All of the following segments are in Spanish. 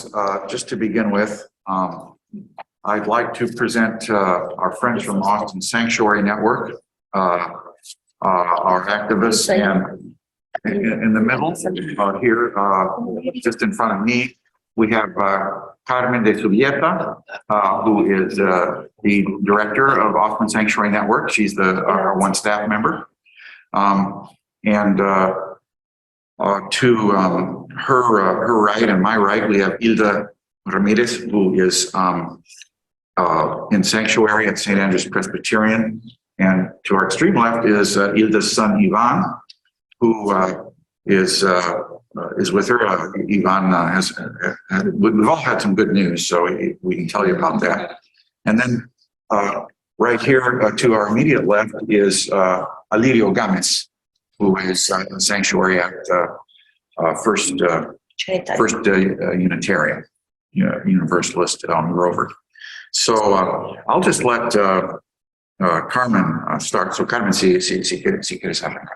business. Just to begin with, I'd like to present our friends from Austin Sanctuary Network, our activists, and in the middle here, just in front of me, we have Carmen de Subieta, who is the director of Austin Sanctuary Network. She's our one staff member. To her right and my right, we have Hilda Ramirez, who is in Sanctuary at St. Andrew's Presbyterian. And to our extreme left is Hilda's son, Ivan, who is with her. Ivan we've all had some good news, so we can tell you about that. And then right here to our immediate left is Alirio Gomez, who is in Sanctuary at First Unitarian, Universalist on Grover. So I'll just let Carmen start. So Carmen, si quieres arrancar.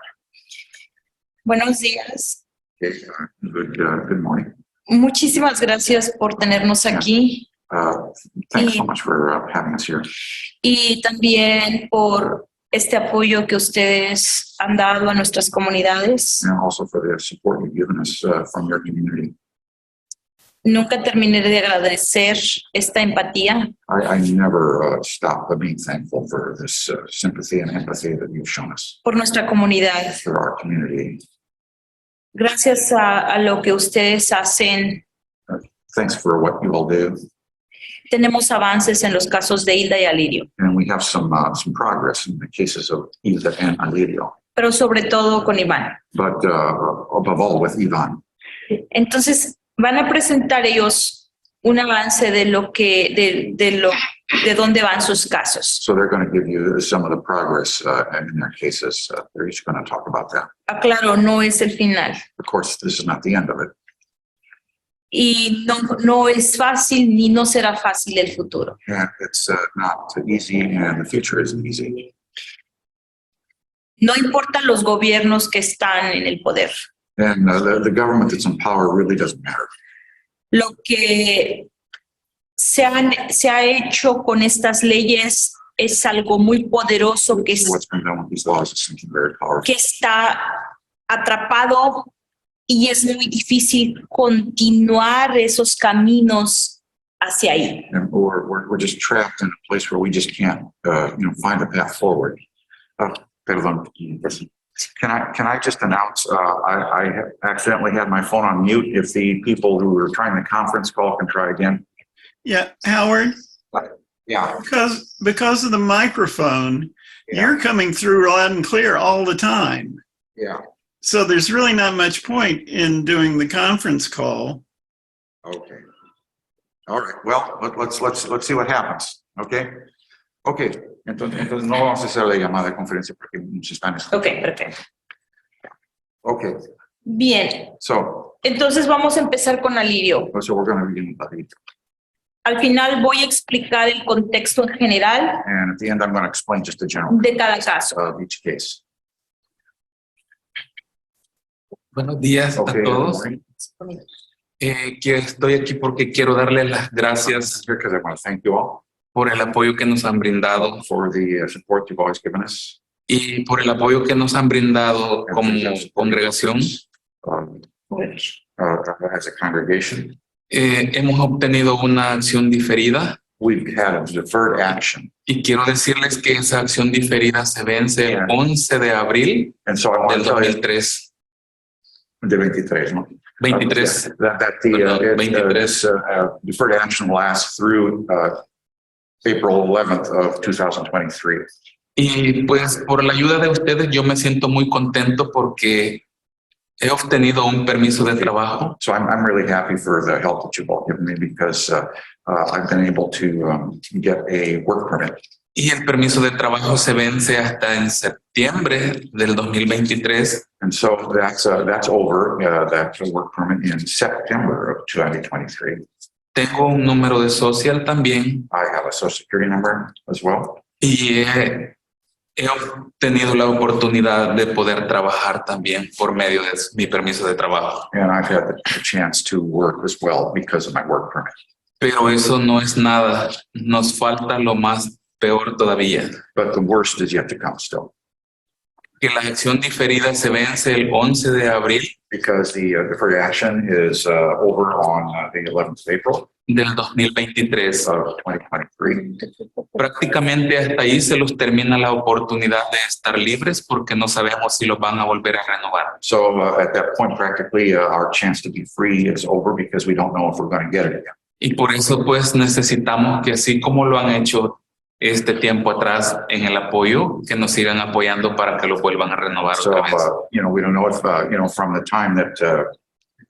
Buenos días. Okay, good morning. Muchísimas gracias por tenernos aquí Thanks so much for having us here. y también por este apoyo que ustedes han dado a nuestras comunidades. And also for the support you've given us from your community. Nunca terminaré de agradecer esta empatía I never stop being thankful for this sympathy and empathy that you've shown us por nuestra comunidad. for our community. Gracias a lo que ustedes hacen, Thanks for what you all do. tenemos avances en los casos de Hilda y Alirio, And we have some progress in the cases of Hilda and Alirio, pero sobre todo con Iván. but above all with Ivan. Entonces, van a presentar ellos un avance de dónde van sus casos. So they're going to give you some of the progress in their cases. They're each going to talk about that. Aclaro, no es el final. Of course, this is not the end of it. Y no es fácil ni no será fácil el futuro. And it's not easy, and the future isn't easy. No importan los gobiernos que están en el poder. And the government that's in power really doesn't matter. Lo que se ha hecho con estas leyes es algo muy poderoso What's been done with these laws is something very powerful. que está atrapado y es muy difícil continuar esos caminos hacia ahí. And we're just trapped in a place where we just can't, find a path forward. Perdón. Can I just announce, I accidentally had my phone on mute. If the people who were trying the conference call can try again. Yeah, Howard, Yeah. because of the microphone, you're coming through loud and clear all the time. Yeah. So there's really not much point in doing the conference call. Okay. All right. Well, let's see what happens. Okay. Okay. Entonces no vamos a hacer la llamada de conferencia porque muchos están escuchando. Ok, perfecto. Okay. Bien, So entonces vamos a empezar con Alirio. we're going to begin with that. Al final voy a explicar el contexto en general And at the end, I'm going to explain just the general de cada caso. of each case. Buenos días Okay. a todos. Que estoy aquí porque quiero darles las gracias Because I want to thank you all por el apoyo que nos han brindado for the support you've always given us. y por el apoyo que nos han brindado como congregación. As a congregation, Hemos obtenido una acción diferida we've had a deferred action. y quiero decirles que esa acción diferida se vence el 11 de abril And so I want del to tell you, 2003. de 23, no? 23. That this deferred action lasts through April 11th of 2023. Y pues por la ayuda de ustedes yo me siento muy contento porque he obtenido un permiso de trabajo. So I'm really happy for the help that you've all given me because I've been able to get a work permit. Y el permiso de trabajo se vence hasta en septiembre del 2023. And so that's over, that work permit in September of 2023. Tengo un número de social también I have a social security number as well. y he he obtenido la oportunidad de poder trabajar también por medio de mi permiso de trabajo. And I've had the chance to work as well because of my work permit. Pero eso no es nada. Nos falta lo más peor todavía. But the worst is yet to come still, Que la acción diferida se vence el 11 de abril because the deferred action is over on the 11th of April del 2023. of 2023. Prácticamente hasta ahí se los termina la oportunidad de estar libres porque no sabemos si los van a volver a renovar. So at that point, practically our chance to be free is over because we don't know if we're going to get it again. Y por eso pues necesitamos que así como lo han hecho este tiempo atrás en el apoyo, que nos sigan apoyando para que lo vuelvan a renovar So, otra vez. we don't know if, from the time that,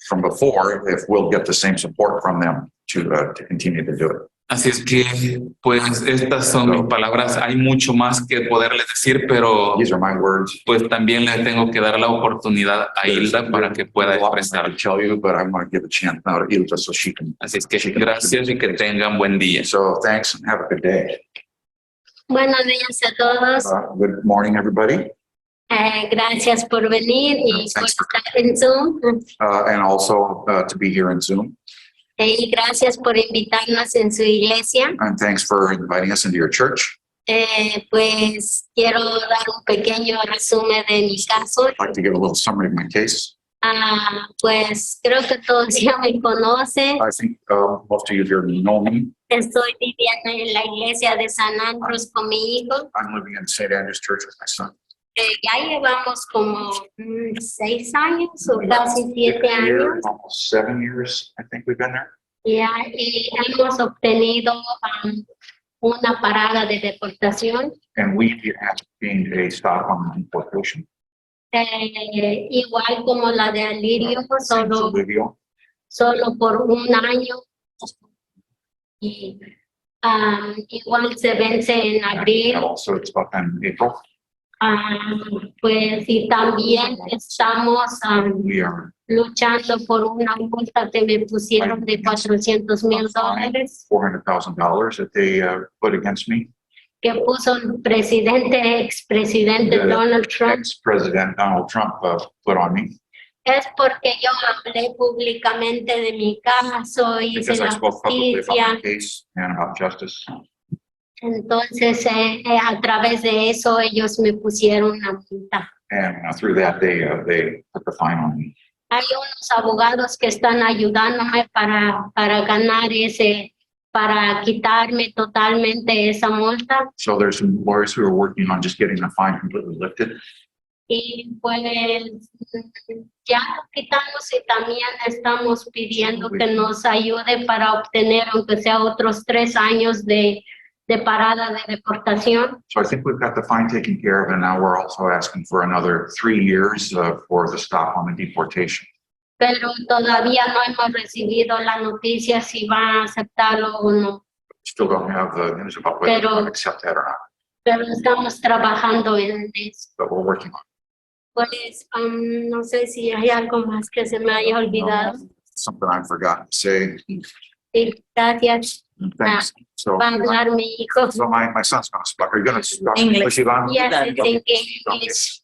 from before, if we'll get the same support from them to continue to do it. Así es que pues estas son mis palabras. Hay mucho más que poderles decir, pero These are my words. pues también le tengo que dar la oportunidad a Hilda para que pueda There's a lot more expresar. to tell you, but I want to give a chance now to Ilda so she can. Así es que gracias y que tengan buen día. So thanks and have a good day. Buenos días a todos. Good morning, everybody. Gracias por venir y por Thanks for estar en Zoom. And also to be here in Zoom. Y gracias por invitarnos en su iglesia. And thanks for inviting us into your church. Pues quiero dar un pequeño resumen de mi caso. I'd like to give a little summary of my case. Pues creo que todos ya me conocen. I think most of you here know me. Estoy viviendo en la iglesia de San Andrés con mi hijo. I'm living in St. Andrew's Church with my son. Ya llevamos como 6 años o casi 7 años. Almost 7 years, I think we've been there. Ya, y hemos obtenido una parada de deportación. And we have gained a stop on the deportation. Igual como la de Alirio, solo Bolivia. por un año. Y igual se vence en abril. Also, it's about in April. Pues y también estamos We are luchando por una multa que me pusieron de $400,000 $400,000 that they put against me. que puso el expresidente The Donald Trump. Ex-President Donald Trump put on me Es porque yo hablé públicamente de mi caso, hice because I la spoke publicly about justicia. my case and about justice. Entonces, a través de eso, ellos me pusieron una multa. And through that, they put the fine on me. Hay unos abogados que están ayudándome para ganar para quitarme totalmente esa multa. So there's some lawyers who are working on just getting the fine completely lifted. Y pues ya lo quitamos y también estamos pidiendo que nos ayude para obtener, aunque sea otros 3 años de parada de deportación. So I think we've got the fine taken care of, and now we're also asking for another 3 years for the stop on the deportation. Pero todavía no hemos recibido la noticia si va a aceptarlo o no. Still don't have the news about whether Pero- we're going to accept that or not, Pero estamos trabajando en eso. but we're working on Pues no sé si hay algo más que se me haya olvidado. it. Something I've forgotten to say. Sí, gracias. Thanks. So, Va a hablar mi hijo. so my son's going to speak. Are you going to speak English. Ivan? Yes, it's in English.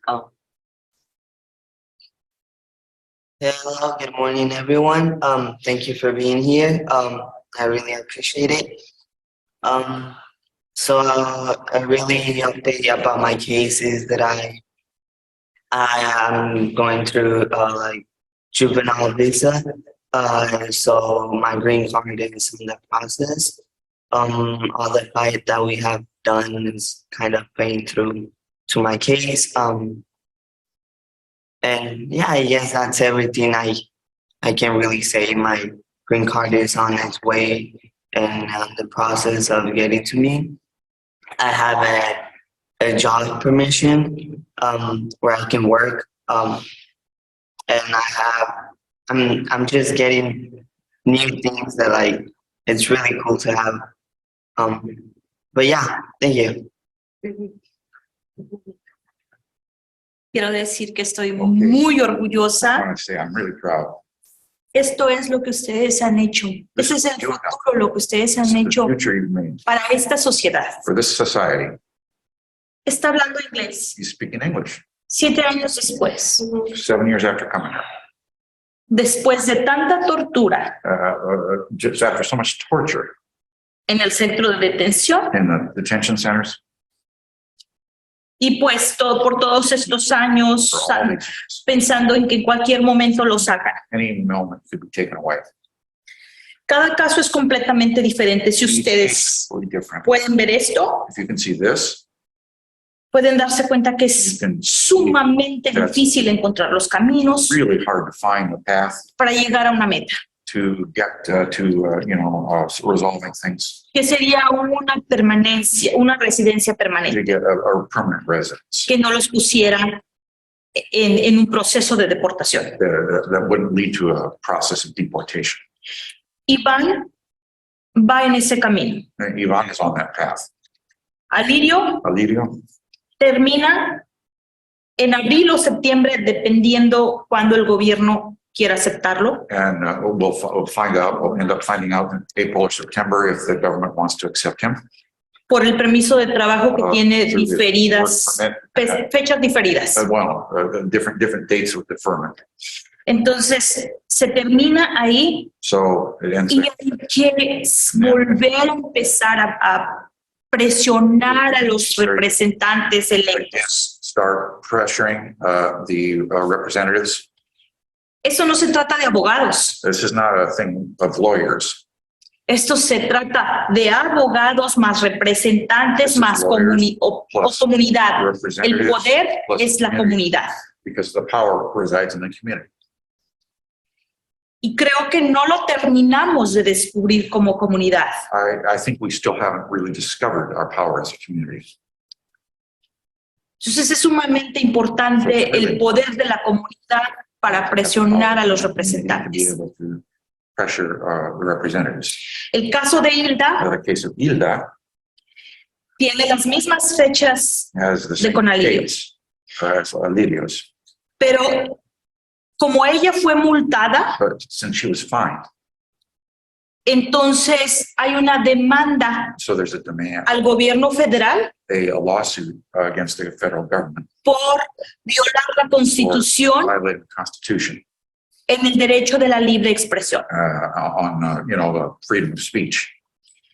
Hello, good morning, everyone. Thank you for being here. I really appreciate it. So a really update about my case is that I am going through like juvenile visa. So my green card is in the process. All the fight that we have done is kind of playing through to my case. And yeah, I guess that's everything I can really say. My green card is on its way and the process of getting to me. I have a job permission where I can work, and I'm just getting new things that like it's really cool to have. But yeah, thank you. Quiero decir que estoy muy I orgullosa. want to say I'm really proud. Esto es lo que ustedes han hecho. Ese es el futuro, lo que ustedes This han is the hecho future you've made para esta sociedad. for this society. está hablando inglés. He's speaking English 7 años después, 7 years after coming here. después de tanta tortura Just after so much torture en el centro de detención in the detention centers y pues por todos estos años for all these years. pensando en que en cualquier momento lo sacan. Any moment could be taken away. Cada caso es completamente diferente. Si Each case is ustedes totally different. pueden ver esto, If you can see this, pueden darse cuenta que you es can see sumamente difícil encontrar los caminos it's really hard to find the path para llegar a una meta, to get resolving things, que sería una permanencia, una residencia permanente, to get a permanent residence que no los pusiera en un proceso de deportación. that wouldn't lead to a process of deportation. Iván va en ese camino. And Ivan is on that path. Alirio Alirio, termina en abril o septiembre, dependiendo cuando el gobierno quiera aceptarlo. and we'll end up finding out in April or September if the government wants to accept him. Por el permiso de trabajo que tiene through the diferidas, work permit, fechas diferidas. different dates with deferment. Entonces, se termina ahí So it ends y hay que volver a empezar a presionar a los representantes electos. start pressuring the representatives. Eso no se trata de abogados. This is not a thing of lawyers. Esto se trata de abogados más representantes más o comunidad. El Representatives poder plus es la community, comunidad. because the power resides in the community. Y creo que no lo terminamos de descubrir como comunidad. I think we still haven't really discovered our power as a community. Entonces es sumamente importante el poder de la comunidad para presionar a los To be representantes. able to pressure the representatives. El caso de Hilda The case of Hilda tiene las mismas fechas, has the same Conalirio. case as Alirio's, pero como ella fue multada, but since she was fined, entonces hay una demanda so there's a demand, al gobierno federal a lawsuit against the federal government por violar la for Constitución violating the Constitution en el derecho de la libre expresión. on freedom of speech.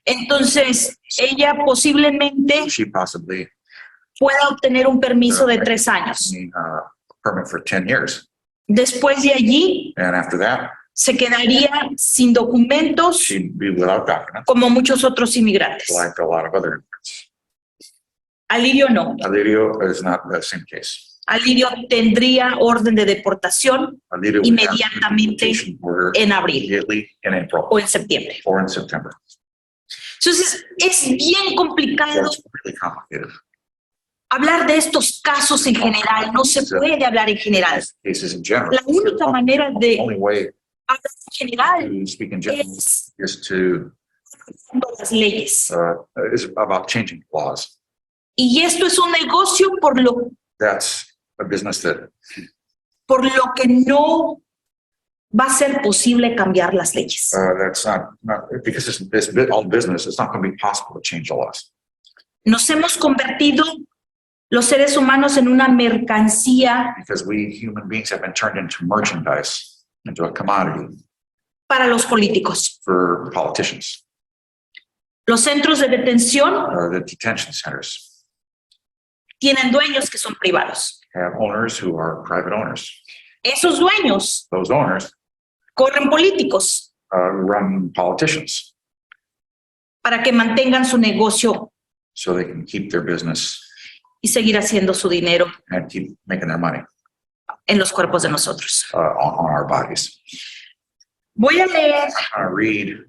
Entonces, ella posiblemente She possibly pueda obtener un permiso de 3 años. need a permit for 10 years, Después de allí, and after that, se quedaría sin documentos she'd be without documents, como muchos otros inmigrantes. like a lot of other immigrants. Alirio no. Alirio is not the same case. Alirio tendría orden de deportación Alirio would have inmediatamente deportation order en abril immediately in April o en septiembre. or in September. Entonces, es bien complicado That's really complicated. hablar de estos casos en general. No se puede hablar en general. Cases in general. La única manera The de only way hablar en general to speak in general es is to las leyes. is about changing laws. Y esto es un negocio por lo That's a business that que no va a ser posible cambiar las leyes. that's not because it's all business. It's not going to be possible to change the laws. Nos hemos convertido los seres humanos en una mercancía Because we human beings have been turned into merchandise, into a commodity para los políticos. for politicians. Los centros de detención The detention centers tienen dueños que son privados. have owners who are private owners. Esos dueños Those owners corren políticos run politicians para que mantengan su negocio so they can keep their business y seguir haciendo su dinero and keep making their money en los cuerpos de nosotros. on our bodies. Voy a leer Read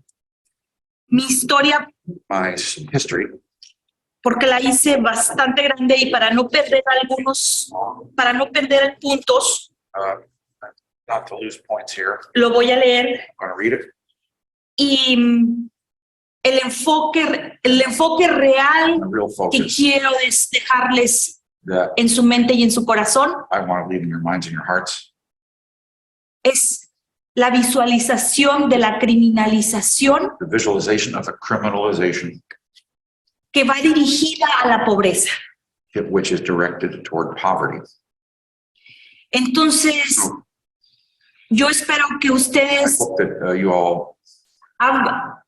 mi historia my history porque la hice bastante grande y para no perder puntos, not to lose points here. lo voy a leer. I'm going to read it. Y el enfoque real The real que focus quiero dejarles that en su mente y en su corazón I want to leave in your minds and your hearts es la visualización de la criminalización the visualization of the criminalization que va dirigida a la pobreza. which is directed toward poverty. Entonces, yo espero que I ustedes hope that you all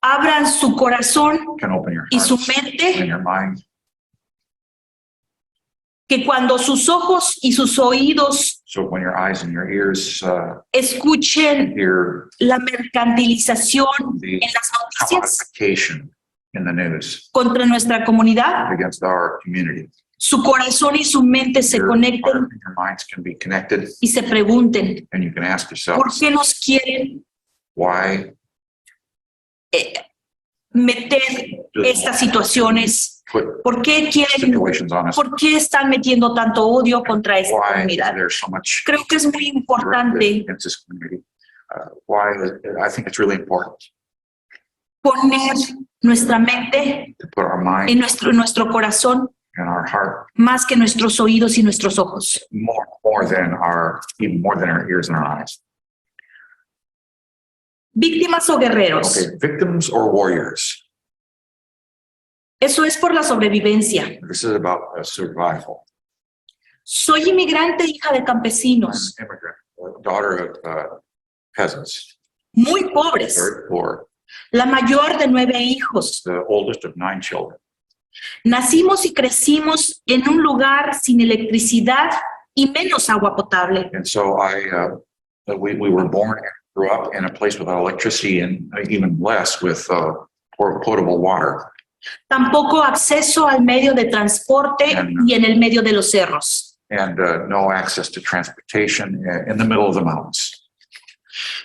abran su corazón can open your y su hearts and mente, your mind, que cuando sus ojos y sus oídos so when your eyes and your ears escuchen hear la mercantilización the en las noticias commodification in the news contra nuestra comunidad, against our community, su corazón y su mente se your conecten heart and your minds can be connected, y se pregunten, and you can ask ¿por yourself, qué nos quieren why meter estas situaciones? put ¿Por qué quieren, situations on us? por qué están metiendo tanto odio contra esta Why comunidad? there's so much Creo que es muy directed importante against this community? Why? I think it's really important poner nuestra mente to put our mind en nuestro corazón and our heart más que nuestros oídos y nuestros ojos. even more than our ears and our eyes. Víctimas o guerreros. Okay, victims or warriors? Eso es por la sobrevivencia. This is about survival. Soy inmigrante, hija de I'm campesinos, an immigrant, daughter of peasants, muy pobres, very poor, la mayor de 9 hijos. the oldest of 9 children. Nacimos y crecimos en un lugar sin electricidad y menos agua potable. And so we were born and grew up in a place without electricity and even less with potable water. Tampoco acceso al medio de transporte y en el medio de los cerros. And no access to transportation in the middle of the mountains.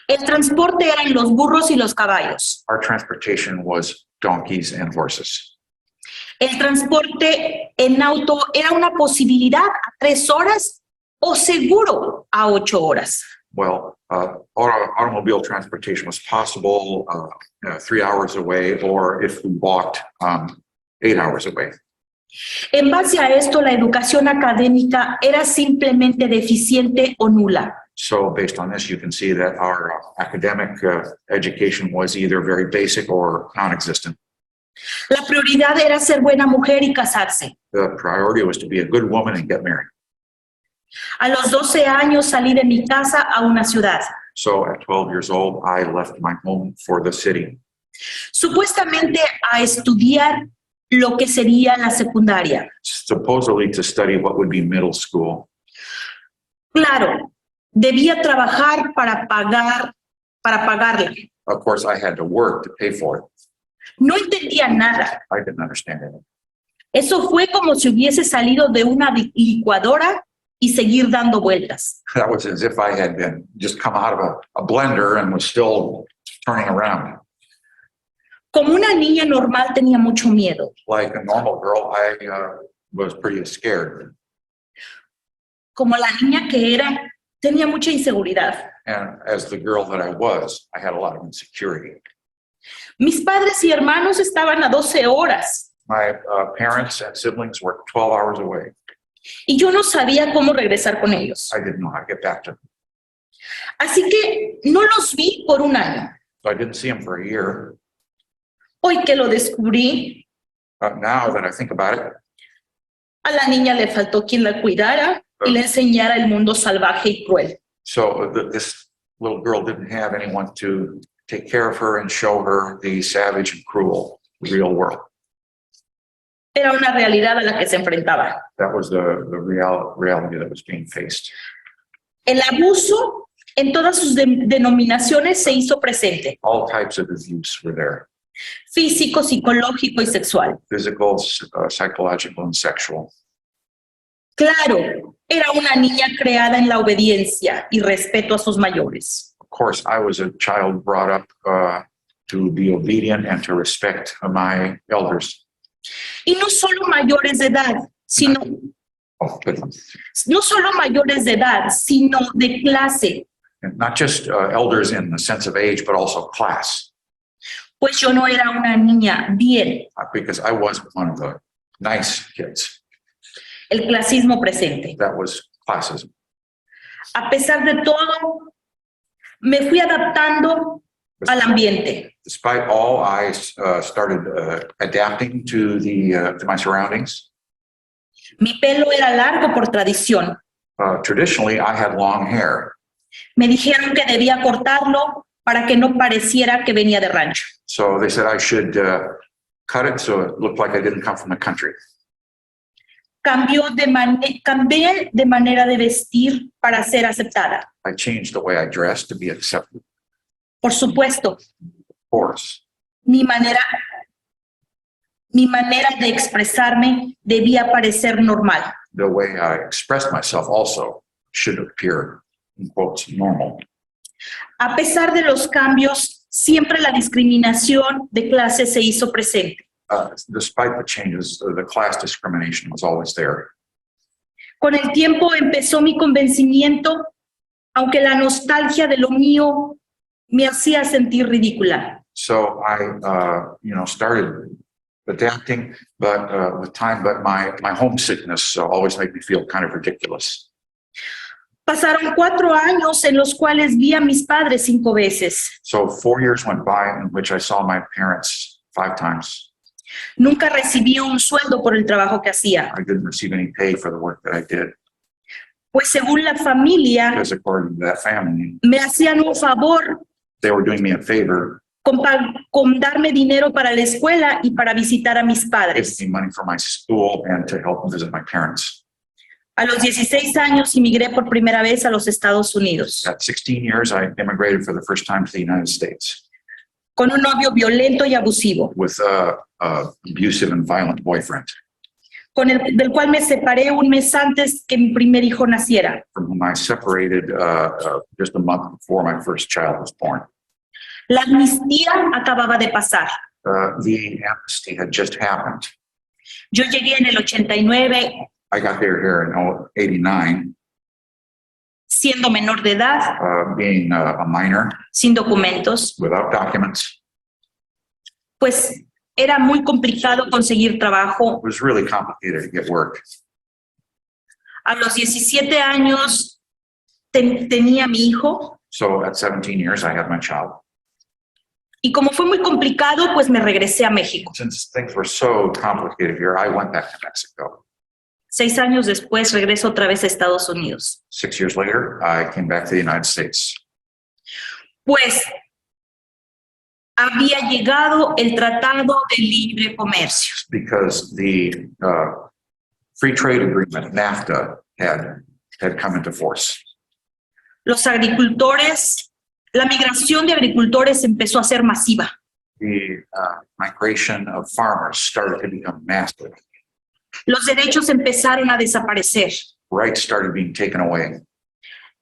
El transporte eran los burros y los caballos. Our transportation was donkeys and horses. El transporte en auto era una posibilidad a 3 horas o seguro a 8 horas. Well, automobile transportation was possible 3 hours away, or if we walked, 8 hours away. En base a esto, la educación académica era simplemente deficiente o nula. So based on this, you can see that our academic education was either very basic or non-existent. La prioridad era ser buena mujer y casarse. The priority was to be a good woman and get married. A los 12 años salí de mi casa a una ciudad. So at 12 years old, I left my home for the city, Supuestamente a estudiar lo que sería la secundaria. supposedly to study what would be middle school. Claro, debía trabajar para pagarla. Of course, I had to work to pay for it. No entendía nada. I didn't understand it. Eso fue como si hubiese salido de una licuadora y seguir dando vueltas. That was as if I had been just come out of a blender and was still turning around. Como una niña normal tenía mucho miedo. Like a normal girl, I was pretty scared. Como la niña que era, tenía mucha inseguridad. And as the girl that I was, I had a lot of insecurity. Mis padres y hermanos estaban a 12 horas My parents and siblings were 12 hours away. y yo no sabía cómo regresar con ellos. I didn't know how to get back to them. Así que no los vi por un año. So I didn't see them for a year. Hoy que lo descubrí, Now that I think about it, a la niña le faltó quien la cuidara y le enseñara el mundo salvaje y cruel. so this little girl didn't have anyone to take care of her and show her the savage and cruel real world. Era una realidad a la que se enfrentaba. That was the reality that was being faced. El abuso en todas sus denominaciones se hizo presente. All types of abuse were there. Físico, psicológico y sexual. Physical, psychological, and sexual. Claro, era una niña creada en la obediencia y respeto a sus mayores. Of course, I was a child brought up to be obedient and to respect my elders. Y no solo mayores de edad, sino Oh, good. no solo mayores de edad, sino de clase, And not just elders in the sense of age, but also class, pues yo no era una niña bien, because I was one of the nice kids. el clasismo presente. That was classism. A pesar de todo, me fui adaptando al ambiente. Despite all, I started adapting to my surroundings. Mi pelo era largo por tradición. Traditionally, I had long hair. Me dijeron que debía cortarlo para que no pareciera que venía de rancho. So they said I should cut it so it looked like I didn't come from the country. Cambié de manera de vestir para ser aceptada. I changed the way I dressed to be accepted. Por supuesto, Of course, mi manera de expresarme debía parecer normal. the way I expressed myself also should appear, in quotes, normal. A pesar de los cambios, siempre la discriminación de clase se hizo presente. Despite the changes, the class discrimination was always there. Con el tiempo empezó mi convencimiento, aunque la nostalgia de lo mío me hacía sentir ridícula. So I, started adapting, but with time, but my homesickness always made me feel kind of ridiculous. Pasaron 4 años en los cuales vi a mis padres 5 veces. So 4 years went by in which I saw my parents 5 times. Nunca recibí un sueldo por el trabajo que hacía, I didn't receive any pay for the work that I did, pues según la familia because according to that family, me hacían un favor they were doing me a favor, con darme dinero para la escuela y para visitar a mis padres. giving me money for my school and to help visit my parents. A los 16 años emigré por primera vez a los Estados Unidos, At 16 years, I immigrated for the first time to the United States con un novio violento y abusivo, with a abusive and violent boyfriend, del cual me separé un mes antes que mi primer hijo naciera. from whom I separated just a month before my first child was born. La amnistía acababa de pasar. The amnesty had just happened. Yo llegué en el 89, I got here in 89, siendo menor de edad, being a minor sin documentos, without documents. pues era muy complicado conseguir trabajo. It was really complicated to get work. A los 17 años tenía mi hijo So at 17 years, I had my child. y como fue muy complicado, pues me regresé a México. Since things were so complicated here, I went back to Mexico. 6 años después regreso otra vez a Estados Unidos. 6 years later, I came back to the United States Pues había llegado el Tratado de Libre Comercio. because the free trade agreement, NAFTA, had come into force. Los agricultores, la migración de agricultores empezó a ser masiva. The migration of farmers started to become massive. Los derechos empezaron a desaparecer. Rights started being taken away.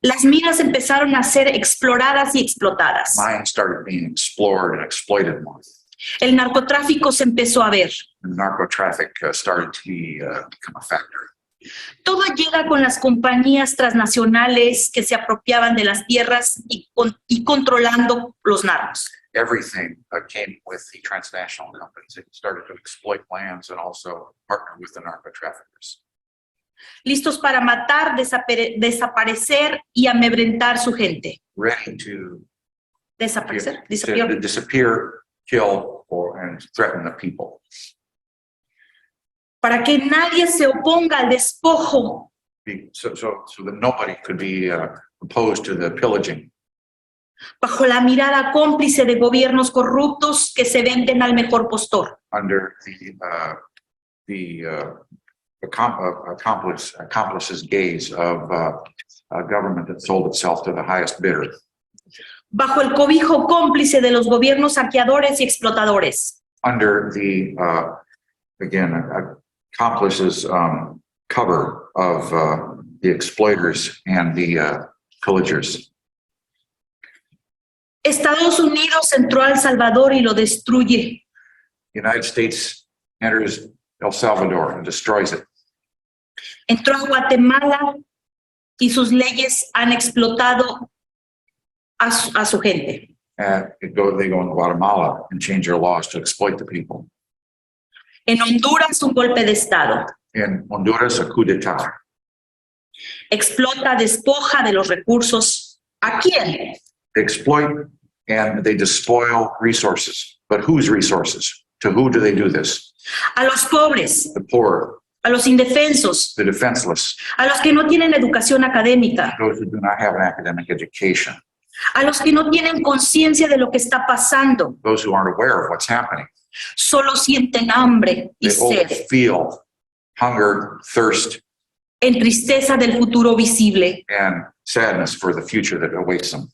Las minas empezaron a ser exploradas y explotadas. Mines started being explored and exploited more. El narcotráfico se empezó a ver. And narco-traffic started to become a factor. Todo llega con las compañías transnacionales que se apropiaban de las tierras y controlando los narcos. Everything came with the transnational companies. It started to exploit lands and also partner with the narco-traffickers. Listos para matar, desaparecer y amedrentar su gente. Ready to Disappear. kill, and threaten the people. Para que nadie se oponga al despojo, So that nobody could be opposed to the pillaging bajo la mirada cómplice de gobiernos corruptos que se venden al mejor postor. under the accomplices gaze of a government that sold itself to the highest bidder. Bajo el cobijo cómplice de los gobiernos saqueadores y explotadores. Under the, accomplices cover of the exploiters and the pillagers. Estados Unidos entró a El Salvador y lo destruye. The United States enters El Salvador and destroys it. Entró a Guatemala y sus leyes han explotado a su gente. They go in Guatemala and change their laws to exploit the people. En Honduras, un golpe de Estado. In Honduras, a coup d'etat. Explota, despoja de los recursos. ¿A quién? They exploit and they despoil resources. But whose resources? To who do they do this? A los pobres. The poor. a los indefensos, the defenseless, a los que no tienen educación académica, those who do not have an academic education, a los que no tienen conciencia de lo que está pasando, those who aren't aware of what's happening. solo sienten hambre y They all sed, feel hunger, thirst, en tristeza del futuro visible. and sadness for the future that awaits them.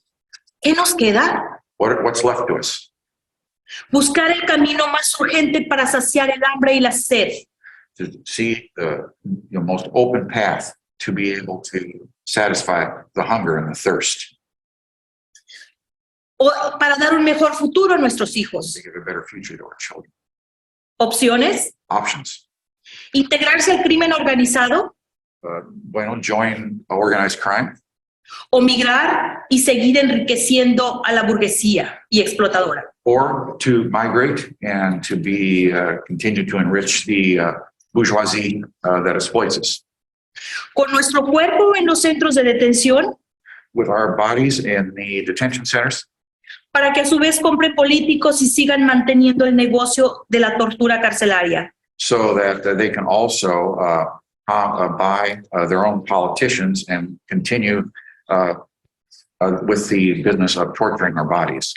¿Qué nos queda? What's left to us? Buscar el camino más urgente para saciar el hambre y la sed. To see the most open path to be able to satisfy the hunger and the thirst, O para dar un mejor futuro a nuestros hijos. to give a better future to our children. Opciones: Options. integrarse al crimen organizado Join organized crime, o migrar y seguir enriqueciendo a la burguesía y explotadora. or to migrate and to be continue to enrich the bourgeoisie that exploits us. Con nuestro cuerpo en los centros de detención With our bodies in the detention centers, para que a su vez compren políticos y sigan manteniendo el negocio de la tortura carcelaria. so that they can also buy their own politicians and continue with the business of torturing our bodies.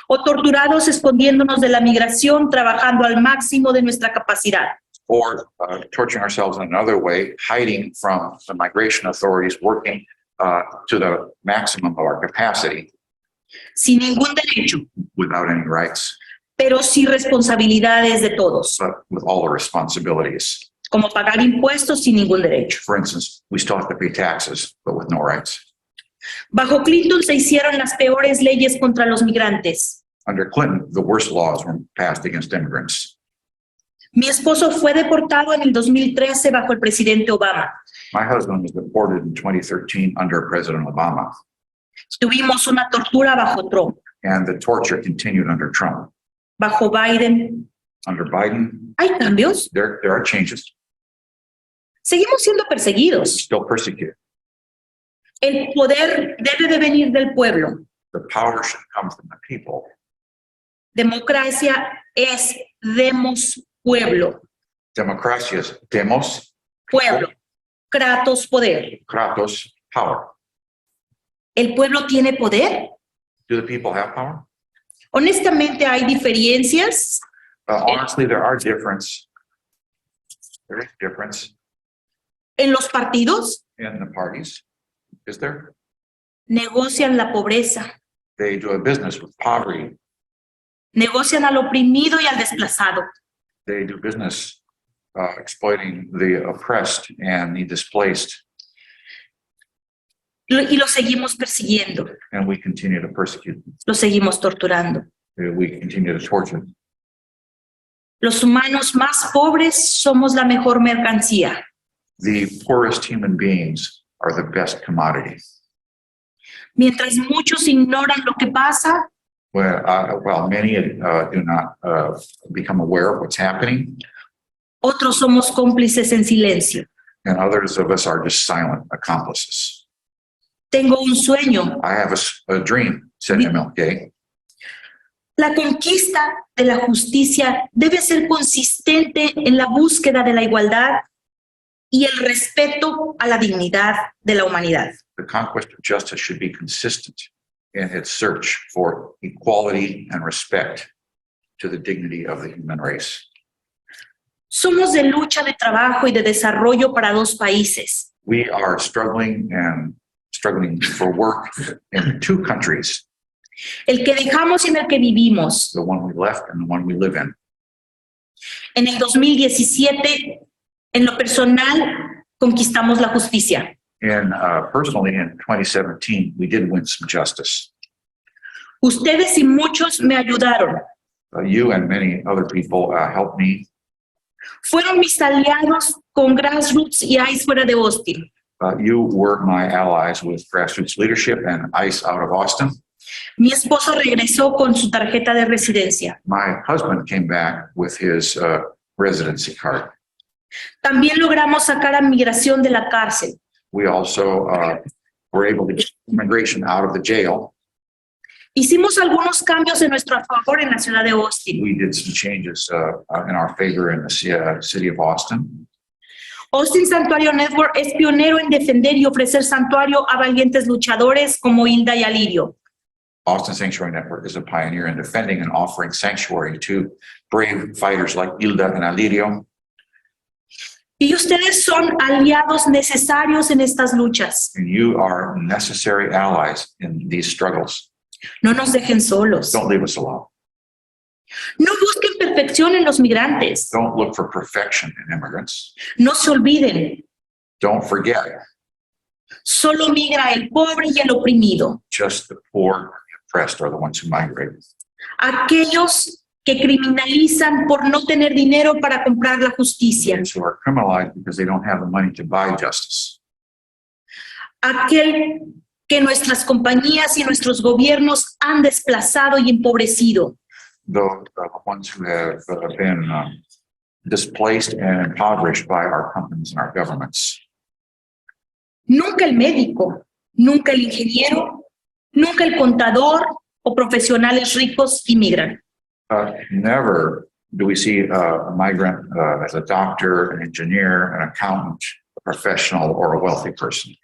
O torturados escondiéndonos de la migración, trabajando al máximo de nuestra capacidad. Or torturing ourselves in another way, hiding from the migration authorities, working to the maximum of our capacity Sin ningún derecho, without any rights, pero sí responsabilidades de todos, but with all the responsibilities. como pagar impuestos sin ningún derecho. For instance, we still have to pay taxes, but with no rights. Bajo Clinton se hicieron las peores leyes contra los migrantes. Under Clinton, the worst laws were passed against immigrants. Mi esposo fue deportado en el 2013 bajo el presidente Obama. My husband was deported in 2013 under President Obama, Tuvimos una tortura bajo Trump, and the torture continued under Trump. bajo Biden. Under Biden, ¿Hay cambios? there are changes. Seguimos siendo perseguidos. Still persecuted. El poder debe de venir del pueblo. The power should come from the people. Democracia es demos pueblo. Democracia is demos, Pueblo. Kratos poder. kratos, power. ¿El pueblo tiene poder? Do the people have power? Honestamente hay diferencias Honestly, there is difference en los partidos. in the parties. Is there? Negocian la pobreza. They do a business with poverty. Negocian al oprimido y al desplazado. They do business exploiting the oppressed and the displaced, Y lo seguimos persiguiendo. and we continue to persecute them. Lo seguimos torturando. We continue to torture them. Los humanos más pobres somos la mejor mercancía. The poorest human beings are the best commodity. Mientras muchos ignoran lo que pasa, While many do not become aware of what's happening, otros somos cómplices en silencio. and others of us are just silent accomplices. Tengo un sueño. I have a dream, said MLK. La conquista de la justicia debe ser consistente en la búsqueda de la igualdad y el respeto a la dignidad de la humanidad. The conquest of justice should be consistent in its search for equality and respect to the dignity of the human race. Somos de lucha de trabajo y de desarrollo para dos países. We are struggling for work in two countries, El que dejamos y en el que vivimos. the one we left and the one we live in. En el 2017, en lo personal, conquistamos la justicia. Personally, in 2017, we did win some justice. Ustedes y muchos me ayudaron. You and many other people helped me. Fueron mis aliados con Grassroots y ICE fuera de Austin. You were my allies with Grassroots Leadership and ICE out of Austin. Mi esposo regresó con su tarjeta de residencia. My husband came back with his residency card. También logramos sacar a migración de la cárcel. We also were able to get immigration out of the jail. Hicimos algunos cambios en nuestro favor en la ciudad de Austin. We did some changes in our favor in the city of Austin. Austin Santuario Network es pionero en defender y ofrecer santuario a valientes luchadores como Hilda y Alirio. Austin Sanctuary Network is a pioneer in defending and offering sanctuary to brave fighters like Hilda and Alirio. Y ustedes son aliados necesarios en estas luchas. And you are necessary allies in these struggles. No nos dejen solos. Don't leave us alone. No busquen perfección en los migrantes. Don't look for perfection in immigrants. No se olviden. Don't forget, Solo migra el pobre y el oprimido. just the poor and oppressed are the ones who migrate. Aquellos que criminalizan por no tener dinero para comprar la justicia. Those who are criminalized because they don't have the money to buy justice. Aquel que nuestras compañías y nuestros gobiernos han desplazado y empobrecido. Those are the ones who have been displaced and impoverished by our companies and our governments. Nunca el médico, nunca el ingeniero, nunca el contador o profesionales ricos inmigran. Never do we see a migrant as a doctor, an engineer, an accountant, a professional, or a wealthy person.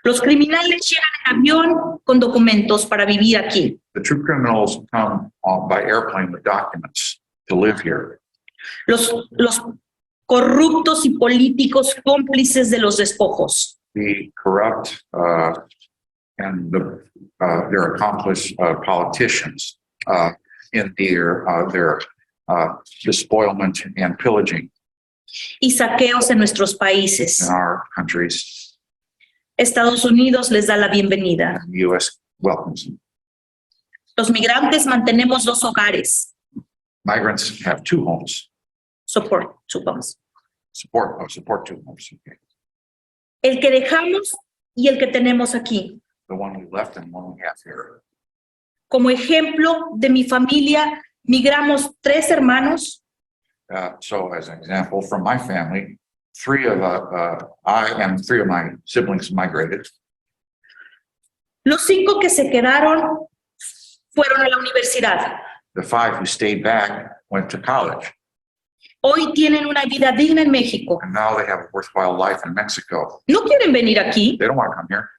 Los criminales llegan en avión con documentos para vivir aquí. The true criminals come by airplane with documents to live here. Los corruptos y políticos cómplices de los despojos. The corrupt and their accomplice politicians in their despoilment and pillaging Y saqueos en nuestros países. in our countries. Estados Unidos les da la bienvenida. The U.S. welcomes them. Los migrantes mantenemos dos hogares. Migrants have two homes. Supongamos. Support two homes. Okay. El que dejamos y el que tenemos aquí. The one we left and one we have here. Como ejemplo de mi familia, migramos 3 hermanos, So as an example, from my family, I and 3 of my siblings migrated. los 5 que se quedaron fueron a la universidad. The 5 who stayed back went to college, Hoy tienen una vida digna en México. and now they have a worthwhile life in Mexico. No quieren venir aquí, They don't want to come here.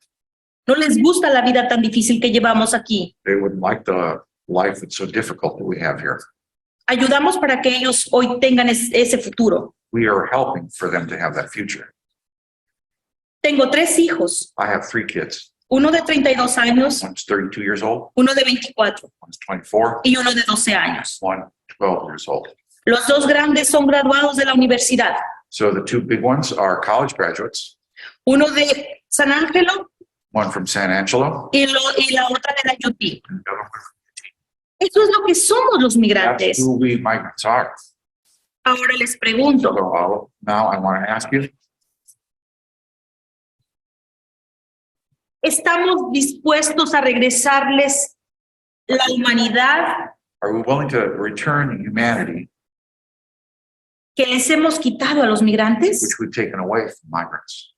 no les gusta la vida tan difícil que llevamos aquí. They wouldn't like the life that's so difficult that we have here. Ayudamos para que ellos hoy tengan ese futuro. We are helping for them to have that future. Tengo 3 hijos, I have 3 kids. uno de 32 años, One's 32 years old, uno de 24 one's 24, y uno de 12 años. one 12 years old. Los 2 grandes son graduados de la universidad. So the 2 big ones are college graduates, Uno de San Ángelo one from San Angelo, y la otra de la UP. and the other one. Eso es lo que somos los That's migrantes. who we migrants are. Ahora les pregunto, So now I want to ask you, ¿estamos dispuestos a regresarles la humanidad are we willing to return the humanity que les hemos quitado a los migrantes? which we've taken away from migrants?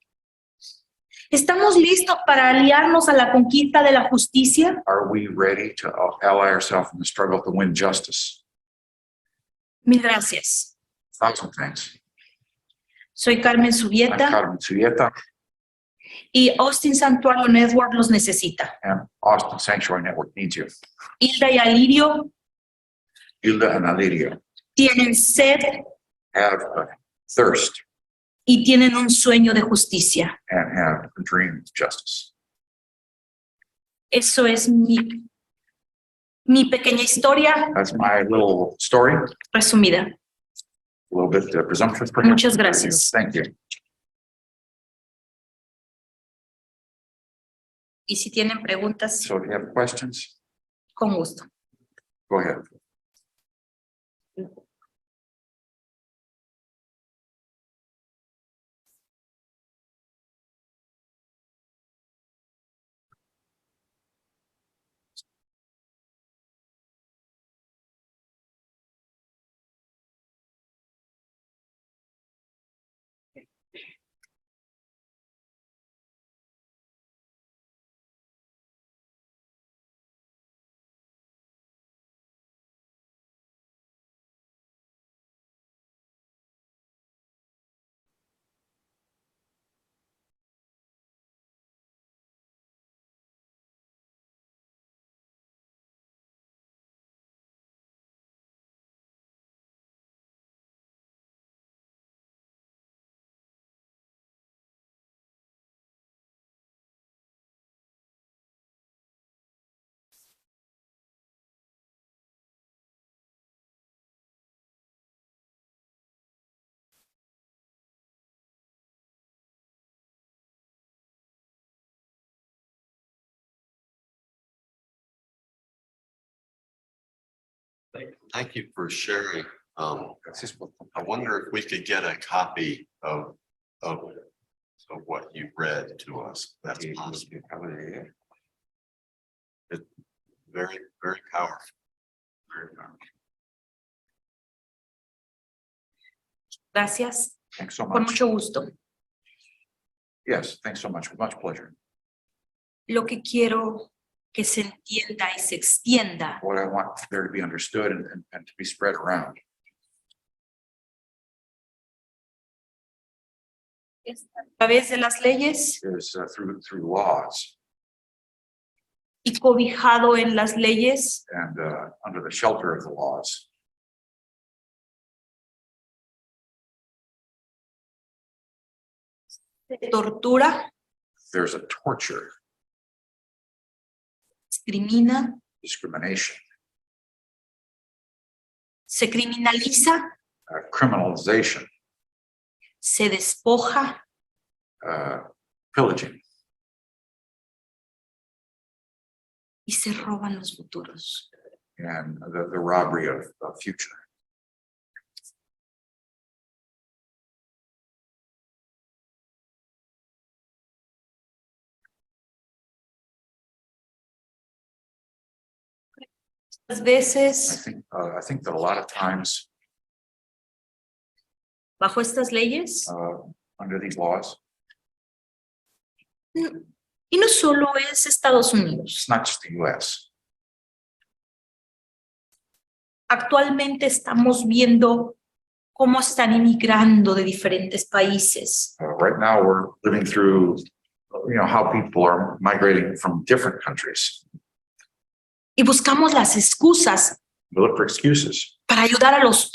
¿Estamos listos para aliarnos a la conquista de la justicia? Are we ready to ally ourselves in the struggle to win justice? Mil gracias. Thousand thanks. Soy Carmen I'm Subieta Carmen Subieta, y Austin Santuario Network los necesita. and Austin Sanctuary Network needs you. Hilda y Alirio Hilda and Alirio tienen sed have a thirst y tienen un sueño de justicia. and have a dream of justice. Eso es mi pequeña historia That's my little story, resumida. a little bit presumptuous perhaps. Muchas gracias. Thank you. Y si tienen preguntas, So if you have questions, con gusto. go ahead. Thank you for sharing. Gracias por I wonder if we could get a copy of what you read to us. That's possible. Very, very powerful. Very powerful. Gracias. Thanks so Con much. mucho gusto. Yes, thanks so much. With much pleasure. Lo que quiero que se entienda y se extienda What I want there to be understood and to be spread around es a través de las leyes is through laws y cobijado en las leyes and under the shelter of the laws. se tortura, There's a torture, discrimina, discrimination, se criminaliza, criminalization, se despoja, pillaging, y se roban los futuros. and the robbery of future. Muchas veces, I think that a lot of times bajo estas leyes, under these laws, y no solo es Estados Unidos, it's not just the US. actualmente estamos viendo cómo están inmigrando de diferentes países. Right now, we're living through, how people are migrating from different countries. Y buscamos las excusas We look for excuses para ayudar a los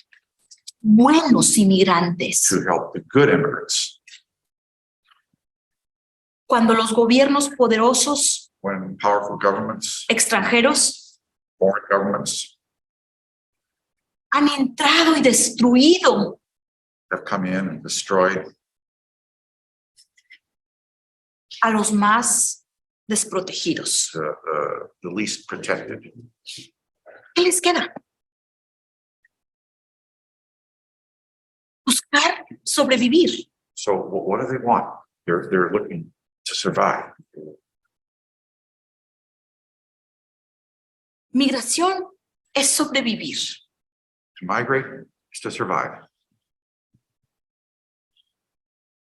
buenos inmigrantes. to help the good immigrants. Cuando los gobiernos poderosos When powerful governments, extranjeros foreign governments han entrado y destruido have come in and destroyed a los más desprotegidos. the least protected. ¿Qué les queda? Buscar sobrevivir. So what do they want? They're looking to survive. Migración es sobrevivir. To migrate is to survive.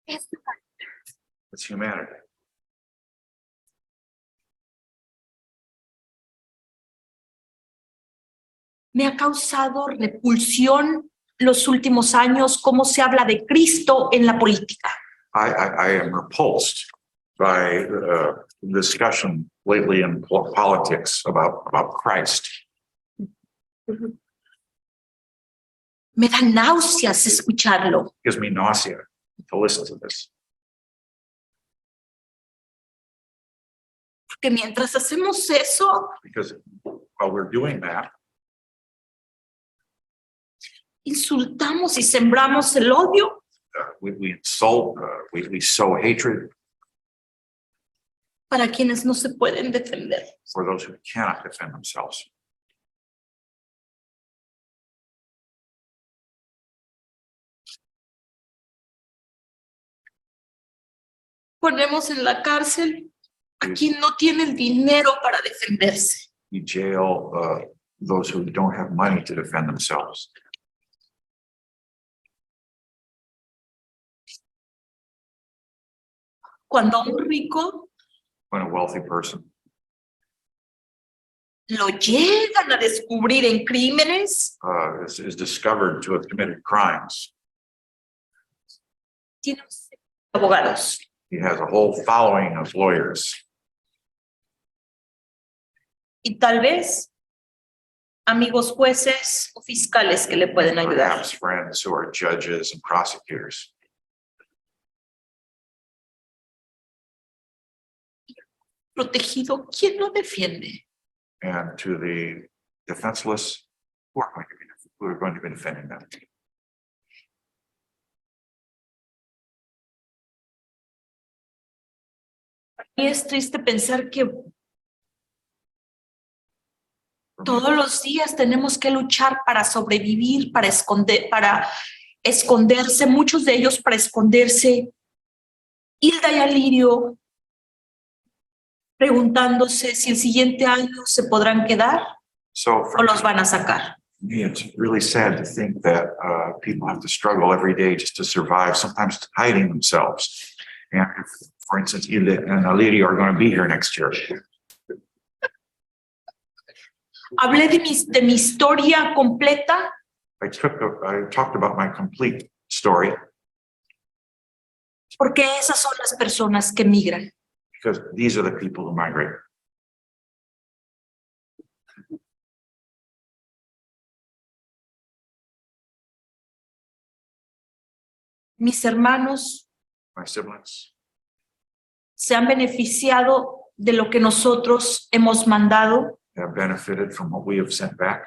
It's humanity. Me ha causado repulsión los últimos años cómo se habla de Cristo en la política. I am repulsed by discussion lately in politics about Christ. Me da náuseas escucharlo. It gives me nausea to listen to this. Porque mientras hacemos eso, Because while we're doing that, insultamos y sembramos el odio we insult, we sow hatred para quienes no se pueden defender. for those who cannot defend themselves. Ponemos en la cárcel a quien no tiene el dinero para defenderse. You jail those who don't have money to defend themselves. Cuando a un rico When a wealthy person lo llegan a descubrir en crímenes, is discovered to have committed crimes, tiene un séquito de abogados. he has a whole following of lawyers Y tal vez amigos jueces o fiscales que le pueden ayudar. perhaps friends who are judges and prosecutors. Protegido, ¿quién lo defiende? And to the defenseless, who are going to be defending them. Y es triste pensar que Todos los días tenemos que luchar para sobrevivir, para esconderse, muchos de ellos para esconderse. Hilda y Alirio preguntándose si el siguiente año se podrán quedar So o for los van a sacar. me, it's really sad to think that people have to struggle every day just to survive, sometimes hiding themselves. And if, for instance, Hilda and Alirio are going to be here next year. Hablé de mi historia completa I talked about my complete story porque esas son las personas que migran. because these are the people who migrate. Mis hermanos My siblings se han beneficiado de lo que nosotros hemos mandado have benefited from what we have sent back,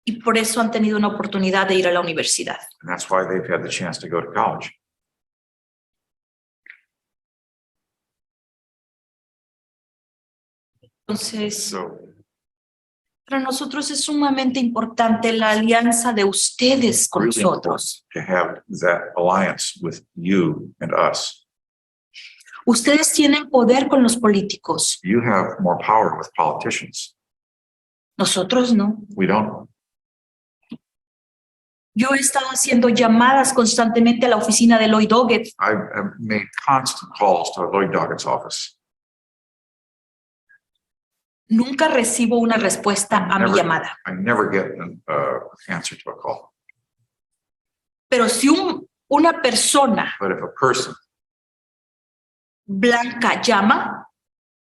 y por eso han tenido una oportunidad de ir a la universidad. and that's why they've had the chance to go to college. Entonces, So para nosotros es sumamente importante la alianza de ustedes con really important nosotros. to have that alliance with you and us. Ustedes tienen poder con los políticos, You have more power with politicians. nosotros no. We don't. Yo he estado haciendo llamadas constantemente a la oficina de Lloyd Doggett I've made constant calls to Lloyd Doggett's office. Nunca recibo una respuesta a mi Never. llamada. I never get an answer to a call. Pero si una persona But if a person blanca llama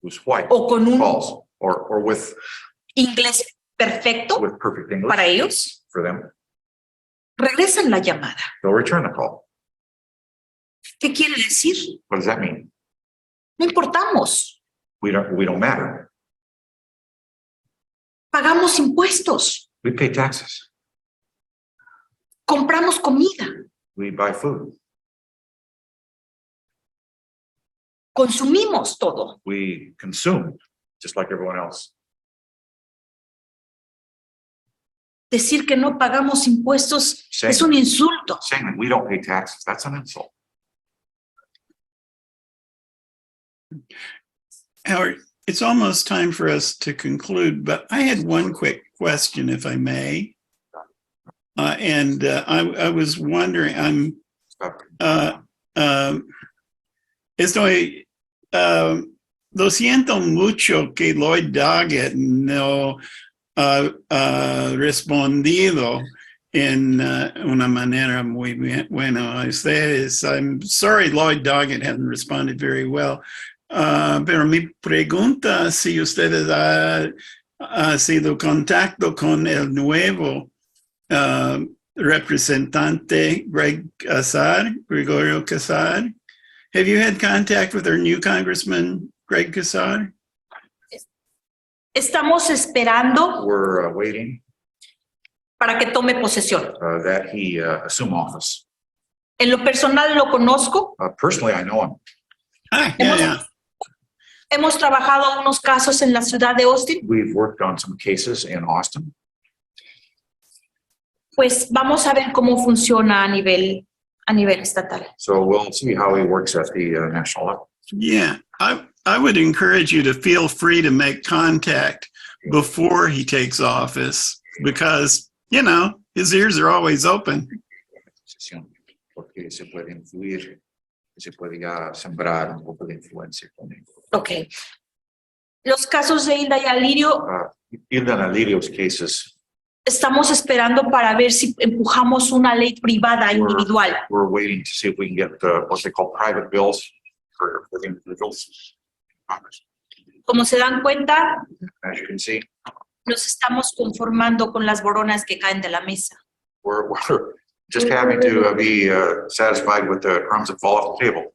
who's white o con un calls or with inglés perfecto perfect English para ellos, for them, regresan la llamada. they'll return the call. ¿Qué quiere decir? What does that mean? No importamos. We don't matter. Pagamos impuestos, We pay taxes. compramos comida, We buy food. consumimos todo. We consume just like everyone else. Decir que no pagamos impuestos Saying, es un insulto. saying that we don't pay taxes, that's an insult. Howard, it's almost time for us to conclude, but I had one quick question, if I may. I was wondering, lo siento mucho que Lloyd Doggett no ha respondido en una manera muy buena a ustedes. I'm sorry Lloyd Doggett hasn't responded very well. Pero mi pregunta, si ustedes ha sido contacto con el nuevo representante Gregorio Casar. Have you had contact with our new Congressman, Greg Casar? Estamos esperando We're waiting para que tome posesión. that he assume office. En lo personal lo conozco. Personally, I know him. Ah, yeah. Hemos trabajado unos casos en la ciudad de Austin. We've worked on some cases in Austin. Pues vamos a ver cómo funciona a nivel estatal. So we'll see how he works at the national level. Yeah, I would encourage you to feel free to make contact before he takes office because, you know, his ears are always open. Porque se puede influir, se puede ya sembrar un poco de influencia con él. Ok. Los casos de Hilda y Alirio, Hilda and Alirio's cases, estamos esperando para ver si empujamos una ley privada individual. we're waiting to see if we can get what they call private bills for the individuals. Como se dan cuenta, As you can see, nos estamos conformando con las boronas que caen de la mesa. we're just having to be satisfied with the crumbs that fall off the table,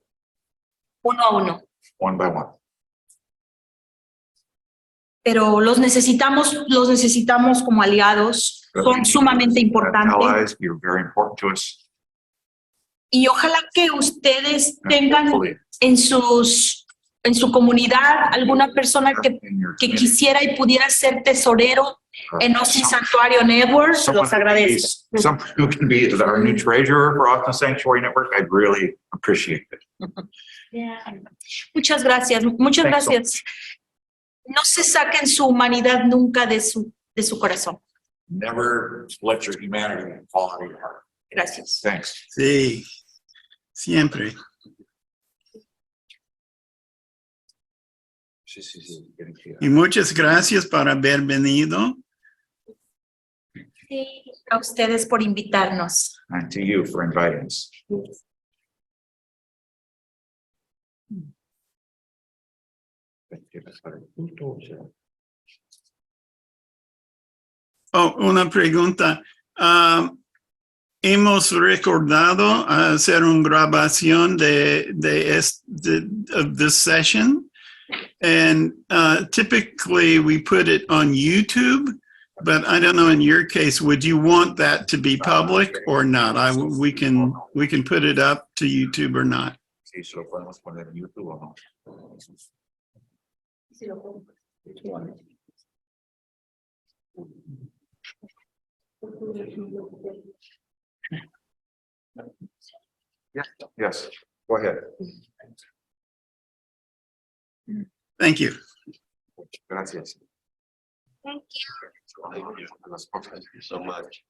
Uno a uno. one by one. Pero los necesitamos como aliados, son sumamente importantes. Allies, you're very important to us. Y ojalá que ustedes And tengan hopefully, en sus en su comunidad, alguna persona que in your que community. quisiera y pudiera ser tesorero en Austin Sanctuario Network, Someone los who can be- agradezco. Someone who can be our new treasurer for Austin Sanctuary Network, I'd really appreciate it. Muchas gracias, muchas Thanks so gracias. No se saquen su humanidad nunca de su corazón. Never let your humanity fall out of your heart. Gracias. Thanks. Sí, siempre. Y muchas gracias por haber venido. Sí. A ustedes por invitarnos. And to you for inviting us. Oh, una pregunta. Hemos recordado hacer una grabación de of this session, and typically we put it on YouTube. But I don't know, in your case, would you want that to be public or not? We can put it up to YouTube or not. Sí, se lo podemos poner en YouTube o no. Yes, go ahead. Thank you. Gracias. Thank you. Thank you so much.